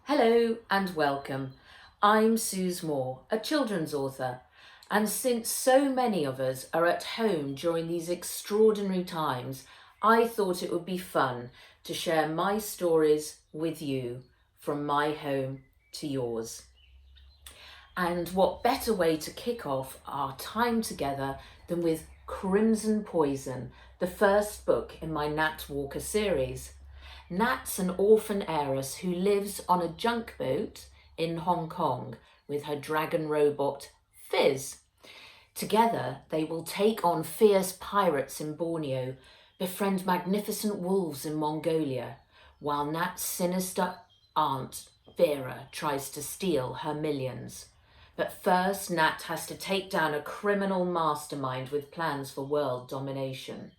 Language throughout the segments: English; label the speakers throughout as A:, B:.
A: Hello and welcome. I'm Suze Moore, a children's author, and since so many of us are at home during these extraordinary times, I thought it would be fun to share my stories with you from my home to yours. And what better way to kick off our time together than with Crimson Poison, the first book in my Nat Walker series. Nat's an orphan heiress who lives on a junk boat in Hong Kong with her dragon robot, Fizz. Together, they will take on fierce pirates in Borneo, befriend magnificent wolves in Mongolia, while Nat's sinister aunt, Vera, tries to steal her millions. But first, Nat has to take down a criminal mastermind with plans for world domination.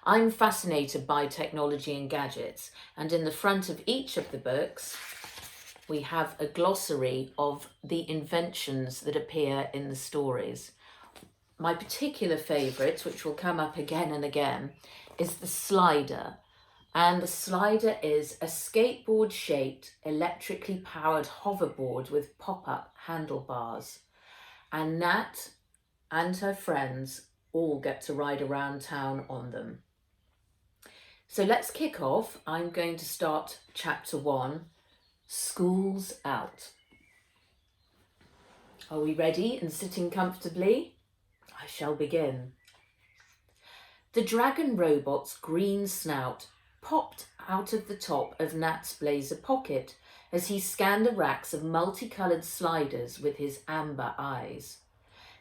A: I'm fascinated by technology and gadgets, and in the front of each of the books, we have a glossary of the inventions that appear in the stories. My particular favourite, which will come up again and again, is the slider. And the slider is a skateboard-shaped, electrically powered hoverboard with pop-up handlebars. And Nat and her friends all get to ride around town on them. So let's kick off. I'm going to start chapter 1, School's Out. Are we ready and sitting comfortably? I shall begin. The dragon robot's green snout popped out of the top of Nat's blazer pocket as he scanned the racks of multicoloured sliders with his amber eyes.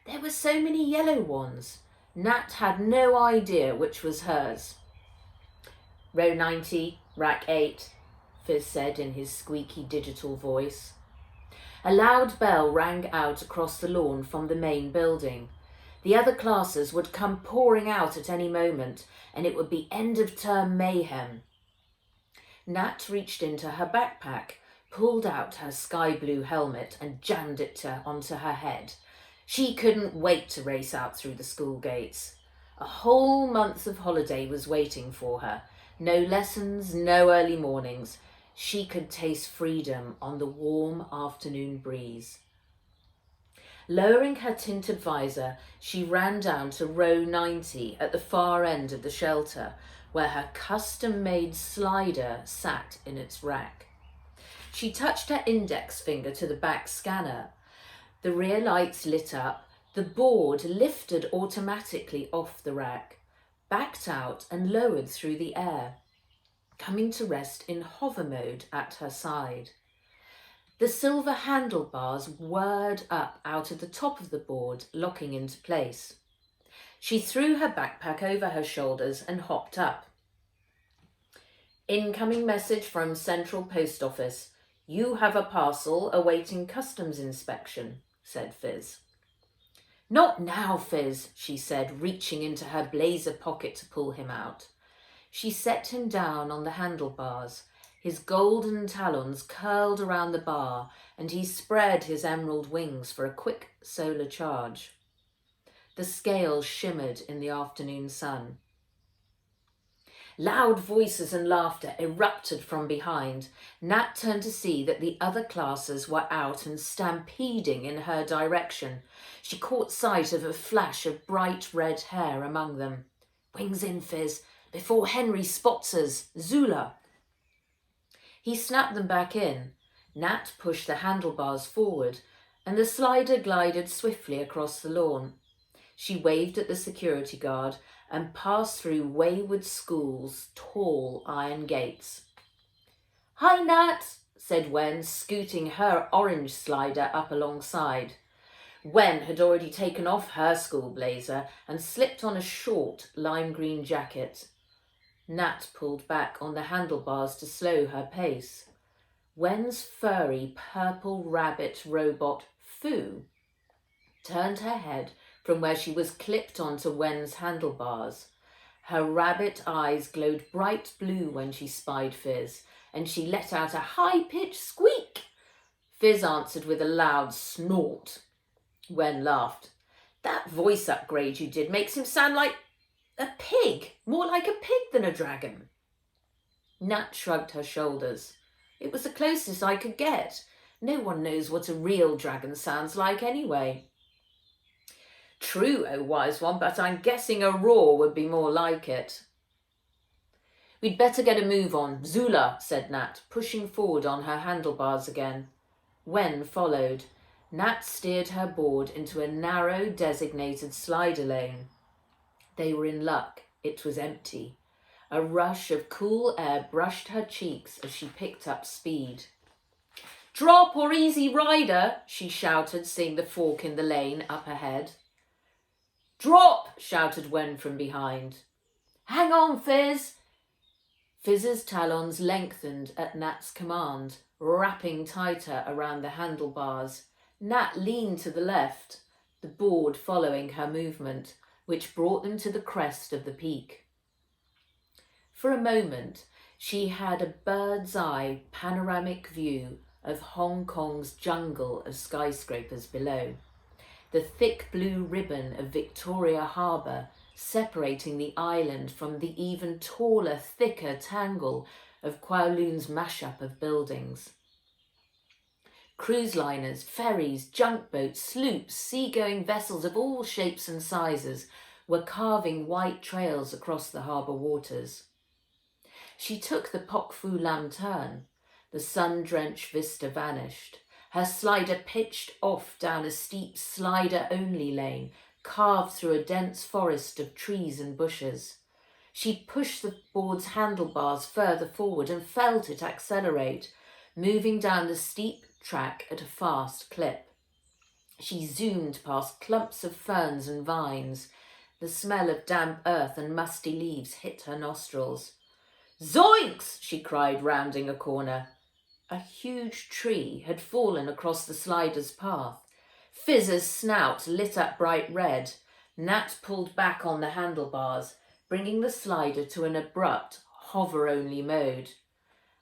A: There were so many yellow ones. Nat had no idea which was hers. Row 90, rack 8, Fizz said in his squeaky digital voice. A loud bell rang out across the lawn from the main building. The other classes would come pouring out at any moment, and it would be end-of-term mayhem. Nat reached into her backpack, pulled out her sky-blue helmet and jammed it onto her head. She couldn't wait to race out through the school gates. A whole month of holiday was waiting for her. No lessons, no early mornings. She could taste freedom on the warm afternoon breeze. Lowering her tinted visor, she ran down to row 90 at the far end of the shelter, where her custom-made slider sat in its rack. She touched her index finger to the back scanner. The rear lights lit up. The board lifted automatically off the rack, backed out and lowered through the air, coming to rest in hover mode at her side. The silver handlebars whirred up out of the top of the board, locking into place. She threw her backpack over her shoulders and hopped up. Incoming message from Central Post Office. You have a parcel awaiting customs inspection, said Fizz. Not now, Fizz, she said, reaching into her blazer pocket to pull him out. She set him down on the handlebars. His golden talons curled around the bar, and he spread his emerald wings for a quick solar charge. The scales shimmered in the afternoon sun. Loud voices and laughter erupted from behind. Nat turned to see that the other classes were out and stampeding in her direction. She caught sight of a flash of bright red hair among them. Wings in, Fizz, before Henry spots us, Zula. He snapped them back in. Nat pushed the handlebars forward, and the slider glided swiftly across the lawn. She waved at the security guard and passed through Wayward School's tall iron gates. Hi, Nat, said Wen, scooting her orange slider up alongside. Wen had already taken off her school blazer and slipped on a short lime green jacket. Nat pulled back on the handlebars to slow her pace. Wen's furry purple rabbit robot, Foo, turned her head from where she was clipped onto Wen's handlebars. Her rabbit eyes glowed bright blue when she spied Fizz, and she let out a high-pitched squeak. Fizz answered with a loud snort. Wen laughed. That voice upgrade you did makes him sound like a pig, more like a pig than a dragon. Nat shrugged her shoulders. It was the closest I could get. No one knows what a real dragon sounds like anyway. True, oh wise one, but I'm guessing a roar would be more like it. We'd better get a move on. Zula, said Nat, pushing forward on her handlebars again. Wen followed. Nat steered her board into a narrow, designated slider lane. They were in luck. It was empty. A rush of cool air brushed her cheeks as she picked up speed. Drop or easy rider, she shouted, seeing the fork in the lane up ahead. Drop, shouted Wen from behind. Hang on, Fizz. Fizz's talons lengthened at Nat's command, wrapping tighter around the handlebars. Nat leaned to the left, the board following her movement, which brought them to the crest of the peak. For a moment, she had a bird's-eye panoramic view of Hong Kong's jungle of skyscrapers below. The thick blue ribbon of Victoria Harbour separating the island from the even taller, thicker tangle of Kowloon's mashup of buildings. Cruise liners, ferries, junk boats, sloops, seagoing vessels of all shapes and sizes were carving white trails across the harbour waters. She took the Pok Fu Lam turn. The sun-drenched vista vanished. Her slider pitched off down a steep slider-only lane, carved through a dense forest of trees and bushes. She pushed the board's handlebars further forward and felt it accelerate, moving down the steep track at a fast clip. She zoomed past clumps of ferns and vines. The smell of damp earth and musty leaves hit her nostrils. Zoinks! She cried, rounding a corner. A huge tree had fallen across the slider's path. Fizz's snout lit up bright red. Nat pulled back on the handlebars, bringing the slider to an abrupt, hover-only mode.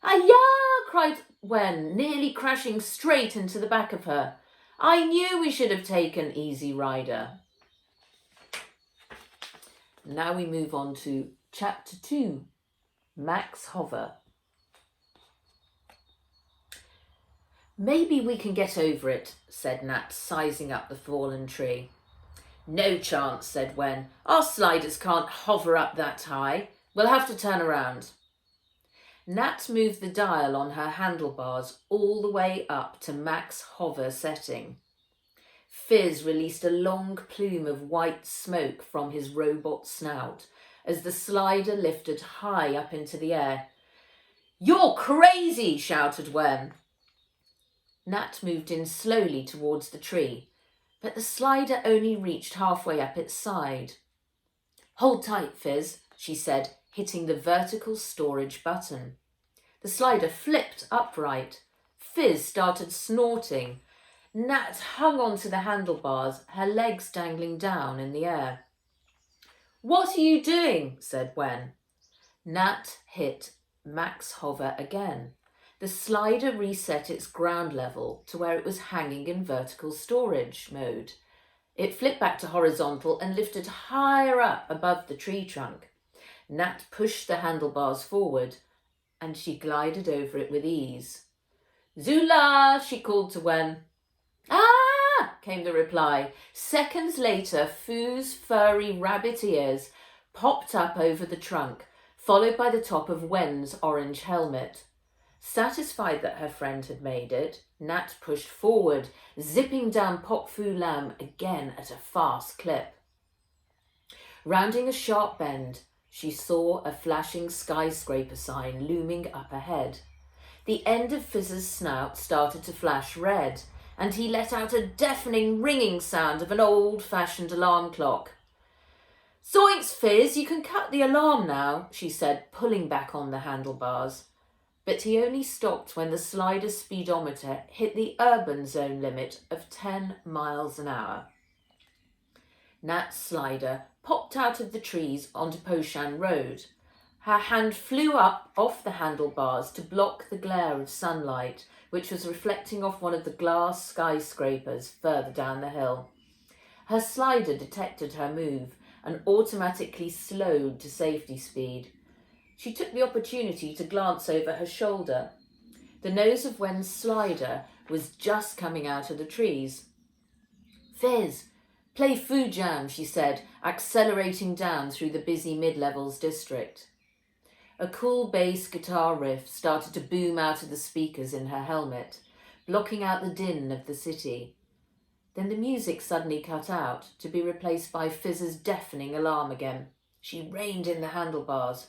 A: Ayah! Cried Wen, nearly crashing straight into the back of her. I knew we should have taken Easy Rider. Now we move on to Chapter 2, Max Hover. Maybe we can get over it, said Nat, sizing up the fallen tree. No chance, said Wen. Our sliders can't hover up that high. We'll have to turn around. Nat moved the dial on her handlebars all the way up to max hover setting. Fizz released a long plume of white smoke from his robot snout as the slider lifted high up into the air. You're crazy, shouted Wen. Nat moved in slowly towards the tree, but the slider only reached halfway up its side. Hold tight, Fizz, she said, hitting the vertical storage button. The slider flipped upright. Fizz started snorting. Nat hung onto the handlebars, her legs dangling down in the air. What are you doing? Said Wen. Nat hit max hover again. The slider reset its ground level to where it was hanging in vertical storage mode. It flipped back to horizontal and lifted higher up above the tree trunk. Nat pushed the handlebars forward and she glided over it with ease. Zula, she called to Wen. Ah, came the reply. Seconds later, Fu's furry rabbit ears popped up over the trunk, followed by the top of Wen's orange helmet. Satisfied that her friend had made it, Nat pushed forward, zipping down Pok Fu Lam again at a fast clip. Rounding a sharp bend, she saw a flashing skyscraper sign looming up ahead. The end of Fizz's snout started to flash red, and he let out a deafening ringing sound of an old-fashioned alarm clock. Zoinks, Fizz, you can cut the alarm now, she said, pulling back on the handlebars. But he only stopped when the slider speedometer hit the urban zone limit of 10 miles an hour. Nat's slider popped out of the trees onto Poshan Road. Her hand flew up off the handlebars to block the glare of sunlight, which was reflecting off one of the glass skyscrapers further down the hill. Her slider detected her move and automatically slowed to safety speed. She took the opportunity to glance over her shoulder. The nose of Wen's slider was just coming out of the trees. "Fizz, play Fu Jam," she said, accelerating down through the busy mid-levels district. A cool bass guitar riff started to boom out of the speakers in her helmet, blocking out the din of the city. Then the music suddenly cut out, to be replaced by Fizz's deafening alarm again. She reined in the handlebars.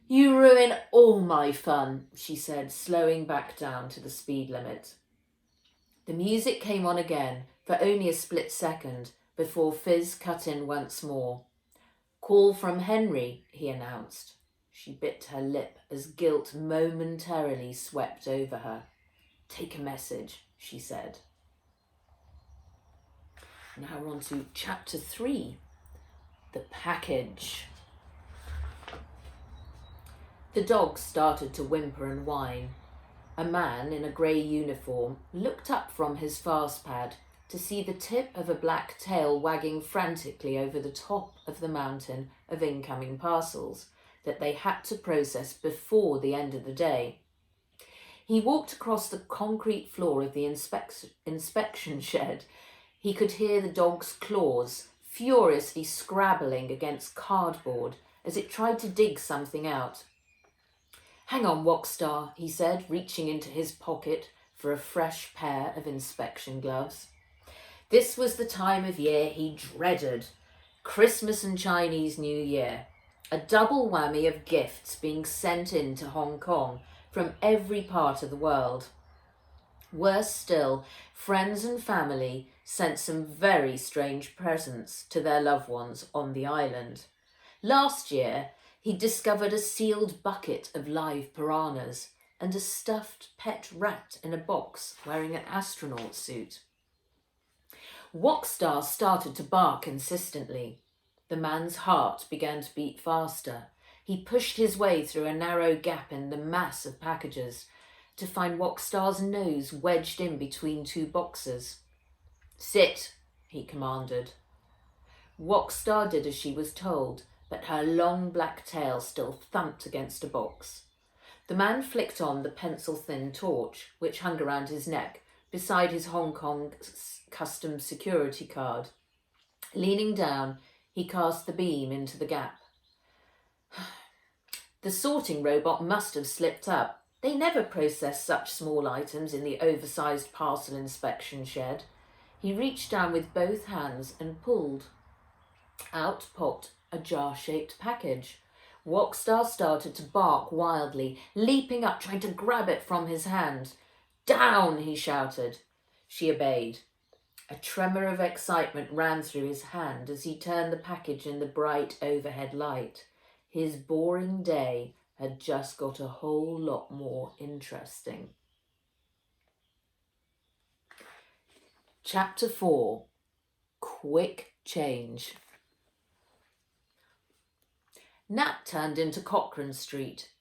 A: "You ruin all my fun," she said, slowing back down to the speed limit. The music came on again for only a split second before Fizz cut in once more. "Call from Henry," he announced. She bit her lip as guilt momentarily swept over her. "Take a message," she said. Now we're on to chapter 3, The Package. The dog started to whimper and whine. A man in a grey uniform looked up from his fast pad to see the tip of a black tail wagging frantically over the top of the mountain of incoming parcels that they had to process before the end of the day. He walked across the concrete floor of the inspection shed. He could hear the dog's claws furiously scrabbling against cardboard as it tried to dig something out. "Hang on, Walkstar," he said, reaching into his pocket for a fresh pair of inspection gloves. This was the time of year he dreaded, Christmas and Chinese New Year, a double whammy of gifts being sent in to Hong Kong from every part of the world. Worse still, friends and family sent some very strange presents to their loved ones on the island. Last year, he discovered a sealed bucket of live piranhas and a stuffed pet rat in a box wearing an astronaut suit. Walkstar started to bark insistently. The man's heart began to beat faster. He pushed his way through a narrow gap in the mass of packages to find Walkstar's nose wedged in between two boxes. "Sit," he commanded. Walkstar did as she was told, but her long black tail still thumped against a box. The man flicked on the pencil-thin torch, which hung around his neck, beside his Hong Kong customs security card. Leaning down, he cast the beam into the gap. The sorting robot must have slipped up. They never process such small items in the oversized parcel inspection shed. He reached down with both hands and pulled. Out popped a jar-shaped package. Walkstar started to bark wildly, leaping up, trying to grab it from his hand. "Down!" he shouted. She obeyed. A tremor of excitement ran through his hand as he turned the package in the bright overhead light. His boring day had just got a whole lot more interesting. Chapter 4, Quick Change. Nat turned into Cochrane Street.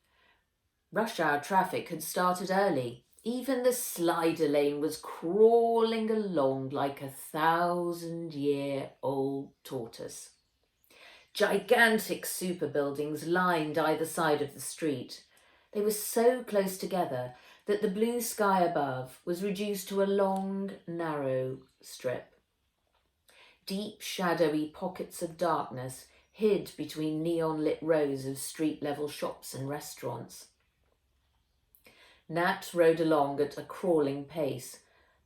A: Rush hour traffic had started early. Even the slider lane was crawling along like a 1,000-year-old tortoise. Gigantic super buildings lined either side of the street. They were so close together that the blue sky above was reduced to a long, narrow strip. Deep, shadowy pockets of darkness hid between neon-lit rows of street-level shops and restaurants. Nat rode along at a crawling pace,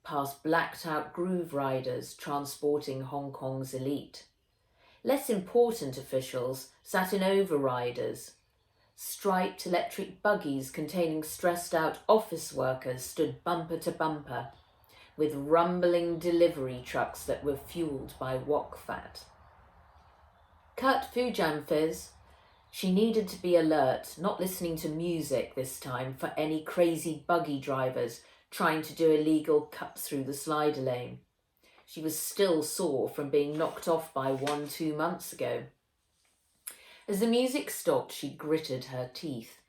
A: past blacked-out groove riders transporting Hong Kong's elite. Less important officials sat in overriders. Striped electric buggies containing stressed-out office workers stood bumper to bumper, with rumbling delivery trucks that were fueled by wok fat. "Cut Fujam, Fizz." She needed to be alert, not listening to music this time for any crazy buggy drivers trying to do illegal cuts through the slider lane. She was still sore from being knocked off by one 2 months ago. As the music stopped, she gritted her teeth.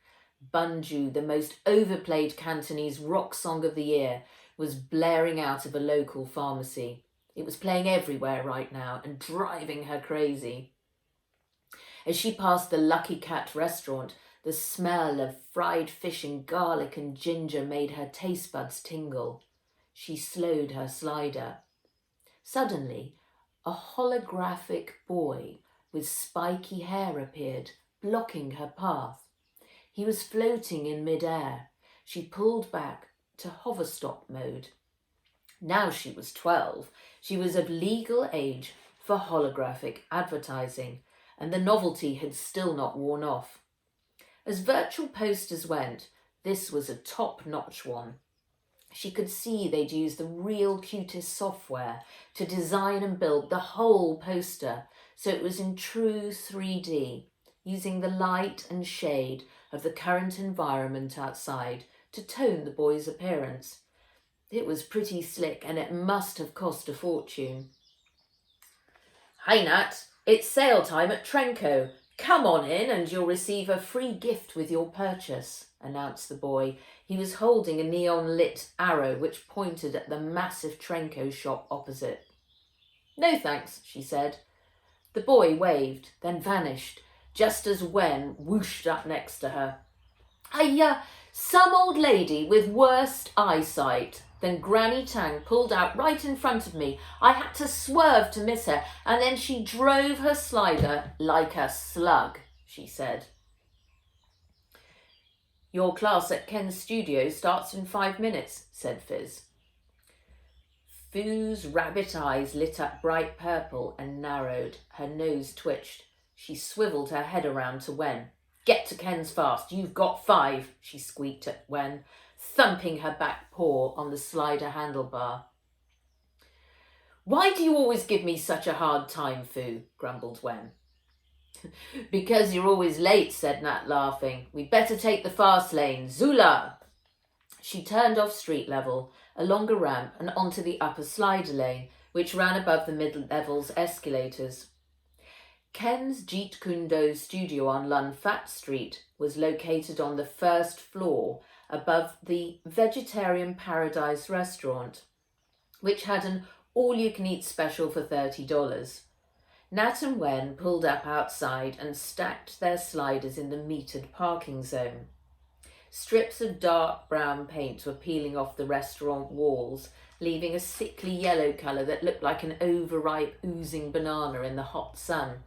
A: Bunju, the most overplayed Cantonese rock song of the year, was blaring out of a local pharmacy. It was playing everywhere right now and driving her crazy. As she passed the Lucky Cat restaurant, The smell of fried fish and garlic and ginger made her taste buds tingle. She slowed her slider. Suddenly, a holographic boy with spiky hair appeared, blocking her path. He was floating in mid-air. She pulled back to hover-stop mode. Now she was 12. She was of legal age for holographic advertising, and the novelty had still not worn off. As virtual posters went, this was a top-notch one. She could see they'd used the real cutest software to design and build the whole poster, so it was in true 3D, using the light and shade of the current environment outside to tone the boy's appearance. It was pretty slick, and it must have cost a fortune. "Hi, Nat, it's sale time at Trenco. Come on in and you'll receive a free gift with your purchase," announced the boy. He was holding a neon-lit arrow which pointed at the massive Trenco shop opposite. "No thanks," she said. The boy waved, then vanished, just as Wen whooshed up next to her. Some old lady with worst eyesight." Then Granny Tang pulled out right in front of me. I had to swerve to miss her, and then she drove her slider like a slug, she said. "Your class at Ken's studio starts in 5 minutes, said Fizz. Fu's rabbit eyes lit up bright purple and narrowed. Her nose twitched. She swiveled her head around to Wen. "Get to Ken's fast. You've got 5, she squeaked at Wen, thumping her back paw on the slider handlebar. "Why do you always give me such a hard time, Fu?" grumbled Wen. "Because you're always late," said Nat, laughing. "We'd better take the fast lane. Zula!" She turned off street level, along a ramp and onto the upper slider lane, which ran above the mid-level's escalators. Ken's Jeet Kune Do studio on Lun Fat Street was located on the first floor above the Vegetarian Paradise restaurant, which had an all-you-can-eat special for $30. Nat and Wen pulled up outside and stacked their sliders in the metered parking zone. Strips of dark brown paint were peeling off the restaurant walls, leaving a sickly yellow colour that looked like an overripe, oozing banana in the hot sun.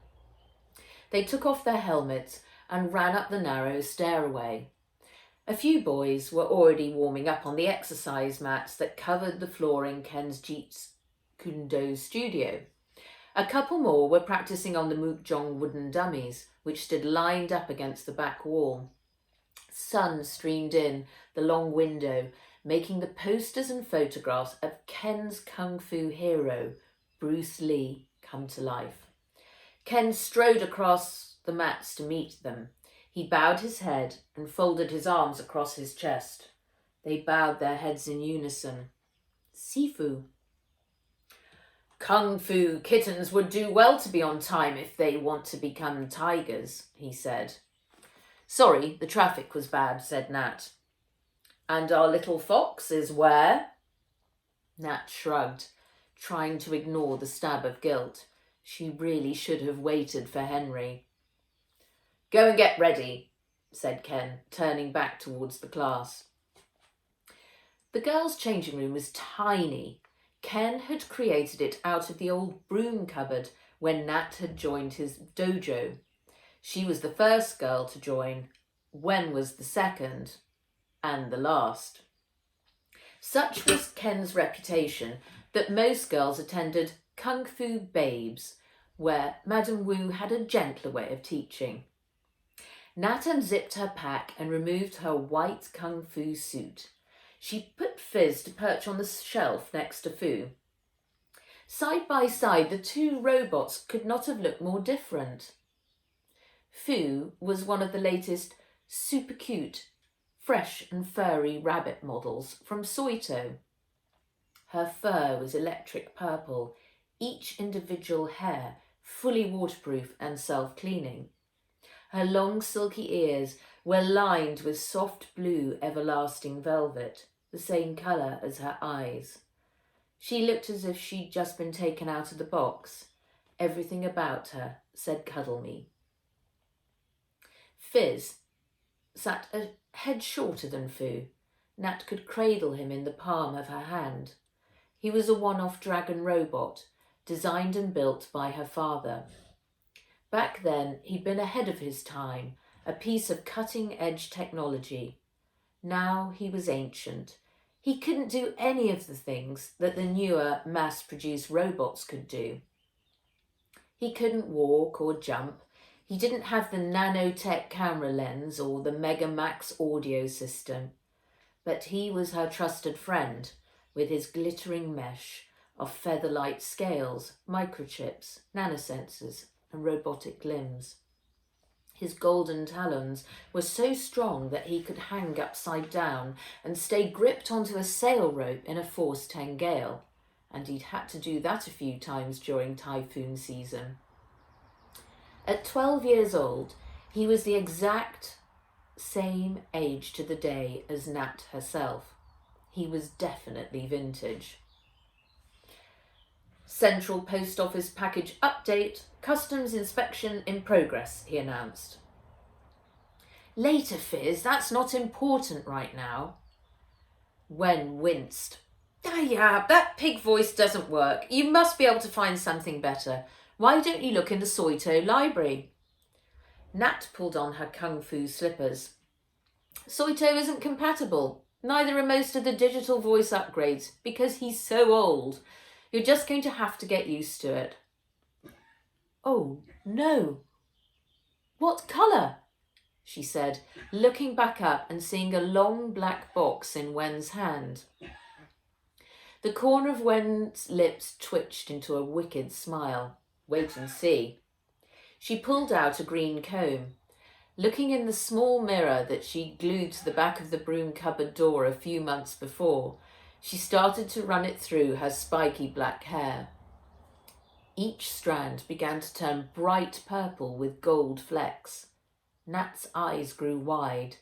A: They took off their helmets and ran up the narrow stairway. A few boys were already warming up on the exercise mats that covered the floor in Ken's Jeet Kune Do studio. A couple more were practicing on the Mukjong wooden dummies, which stood lined up against the back wall. Sun streamed in the long window, making the posters and photographs of Ken's kung fu hero, Bruce Lee, come to life. Ken strode across the mats to meet them. He bowed his head and folded his arms across his chest. They bowed their heads in unison. "Sifu." "Kung fu kittens would do well to be on time if they want to become tigers," he said. "Sorry, the traffic was bad," said Nat. "And our little fox is where?" Nat shrugged, trying to ignore the stab of guilt. She really should have waited for Henry. "Go and get ready," said Ken, turning back towards the class. The girls' changing room was tiny. Ken had created it out of the old broom cupboard when Nat had joined his dojo. She was the first girl to join. Wen was the second and the last. Such was Ken's reputation that most girls attended Kung Fu Babes, where Madame Wu had a gentler way of teaching. Nat unzipped her pack and removed her white kung fu suit. She put Fizz to perch on the shelf next to Fu. Side by side, the two robots could not have looked more different. Fu was one of the latest super cute, fresh and furry rabbit models from Soito. Her fur was electric purple, each individual hair fully waterproof and self-cleaning. Her long silky ears were lined with soft blue everlasting velvet, the same colour as her eyes. She looked as if she'd just been taken out of the box. Everything about her said cuddle me. Fizz, sat a head shorter than Fu. Nat could cradle him in the palm of her hand. He was a one-off dragon robot, designed and built by her father. Back then, he'd been ahead of his time, a piece of cutting-edge technology. Now he was ancient. He couldn't do any of the things that the newer, mass-produced robots could do. He couldn't walk or jump. He didn't have the nanotech camera lens or the Megamax audio system. But he was her trusted friend, with his glittering mesh of feather-light scales, microchips, nanosensors, and robotic limbs. His golden talons were so strong that he could hang upside down and stay gripped onto a sail rope in a force 10 gale, and he'd had to do that a few times during typhoon season. At 12 years old, he was the exact same age to the day as Nat herself. He was definitely vintage. Central Post Office package update, customs inspection in progress, he announced. Later, Fizz, that's not important right now. Wen winced. Yeah, that pig voice doesn't work. You must be able to find something better. Why don't you look in the Soito library? Nat pulled on her kung fu slippers. Soito isn't compatible. Neither are most of the digital voice upgrades, because he's so old. You're just going to have to get used to it. Oh, no. What colour? She said, looking back up and seeing a long black box in Wen's hand. The corner of Wen's lips twitched into a wicked smile. Wait and see. She pulled out a green comb. Looking in the small mirror that she glued to the back of the broom cupboard door a few months before, she started to run it through her spiky black hair. Each strand began to turn bright purple with gold flecks. Nat's eyes grew wide.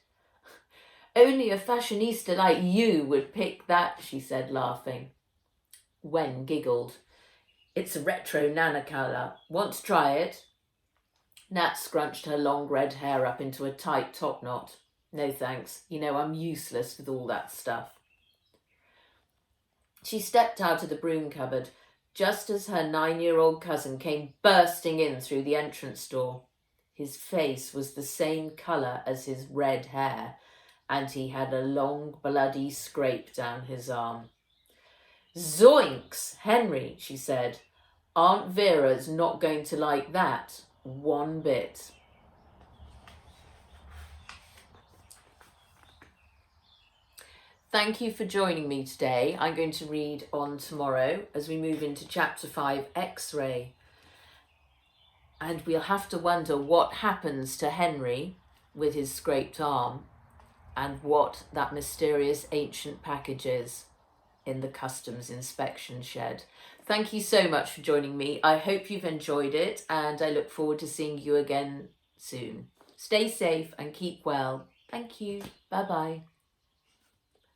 A: Only a fashionista like you would pick that, she said, laughing. Wen giggled. It's a retro nana colour. Want to try it? Nat scrunched her long red hair up into a tight top knot. No thanks. You know, I'm useless with all that stuff. She stepped out of the broom cupboard just as her 9-year-old cousin came bursting in through the entrance door. His face was the same colour as his red hair, and he had a long bloody scrape down his arm. Zoinks, Henry, she said. Aunt Vera's not going to like that one bit. Thank you for joining me today. I'm going to read on tomorrow as we move into chapter 5, X-Ray. And we'll have to wonder what happens to Henry with his scraped arm and what that mysterious ancient package is in the customs inspection shed. Thank you so much for joining me. I hope you've enjoyed it and I look forward to seeing you again soon. Stay safe and keep well. Thank you. Bye-bye.